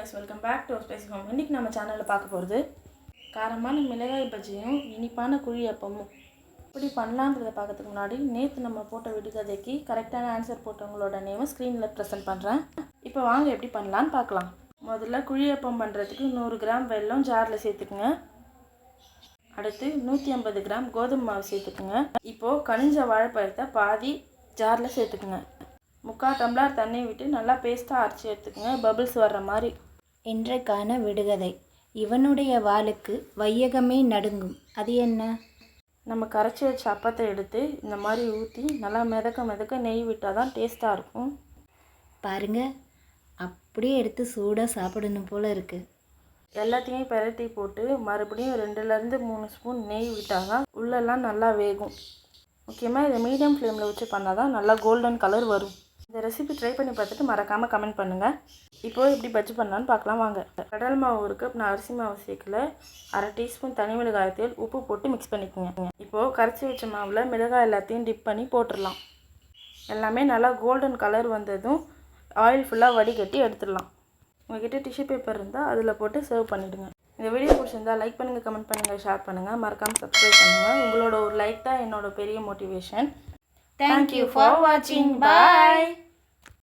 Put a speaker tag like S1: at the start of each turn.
S1: guys, welcome back to our Spicy Home. இன்னைக்கு நம்ம சேனல்ல பார்க்க போறது காரமான மிளகாய் பஜ்ஜியும் இனிப்பான குழியப்பமும். எப்படி பண்ணலாம்ன்றத பார்க்கிறதுக்கு முன்னாடி நேத்து நம்ம போட்ட விடுகதைக்கு கரெக்ட்டான ஆன்சர் போட்டவங்களோட நேமை ஸ்கிரீன்ல பிரசன்ட் பண்றேன். இப்போ வாங்க எப்படி பண்ணலாம்னு பார்க்கலாம். முதல்ல குழியப்பம் பண்றதுக்கு 100 கிராம் வெல்லம் ஜார்ல சேர்த்துக்கங்க. அடுத்து 150 கிராம் கோதுமை மாவு சேர்த்துக்கங்க. இப்போ கனிஞ்ச வாழைப்பழத்தை பாதி ஜார்ல சேர்த்துக்கங்க. 3/4 டம்ளர் தண்ணி விட்டு நல்லா பேஸ்ட்டாக அரைச்சி எடுத்துக்கங்க, பபிள்ஸ் வர்ற மாதிரி.
S2: இன்றைக்கான விடுகதை, இவனுடைய வாளுக்கு வையகமே நடுங்கும். அது என்ன?
S1: நம்ம கரைச்சி வச்ச அப்பத்தை எடுத்து இந்த மாதிரி ஊற்றி நல்லா மிதக்க நெய் விட்டால் தான் டேஸ்ட்டாக இருக்கும்.
S2: பாருங்க, அப்படியே எடுத்து சூடாக சாப்பிடணும் போல் இருக்குது.
S1: எல்லாத்தையும் பெரட்டி போட்டு மறுபடியும் 2லேருந்து 3 ஸ்பூன் நெய் விட்டால் தான் உள்ளெல்லாம் நல்லா வேகும். முக்கியமாக இதை மீடியம் ஃப்ளேமில் வச்சு பண்ணால் தான் நல்லா கோல்டன் கலர் வரும். இந்த ரெசிபி ட்ரை பண்ணி பார்த்துட்டு மறக்காமல் கமெண்ட் பண்ணுங்கள். இப்போது எப்படி பஜ்ஜி பண்ணலான்னு பார்க்கலாம் வாங்க. கடல் மாவு 1 கப், நான் அரிசி மாவு சேர்க்கல. 1/2 டீஸ்பூன் தனி மிளகாய் தூள், உப்பு போட்டு மிக்ஸ் பண்ணிக்கோங்க. இப்போது கரைச்சி வச்ச மாவில் மிளகாய் எல்லாத்தையும் டிப் பண்ணி போட்டுடலாம். எல்லாமே நல்லா கோல்டன் கலர் வந்ததும் ஆயில் ஃபுல்லாக வடிகட்டி எடுத்துடலாம். உங்கள்கிட்ட டிஷ்யூ பேப்பர் இருந்தால் அதில் போட்டு சர்வ் பண்ணிவிடுங்க. இந்த வீடியோ பிடிச்சிருந்தால் லைக் பண்ணுங்கள், கமெண்ட் பண்ணுங்கள், ஷேர் பண்ணுங்கள், மறக்காமல் சப்ஸ்கிரைப் பண்ணுங்கள். உங்களோட ஒரு லைக் தான் என்னோட பெரிய motivation. Thank you for watching. Bye.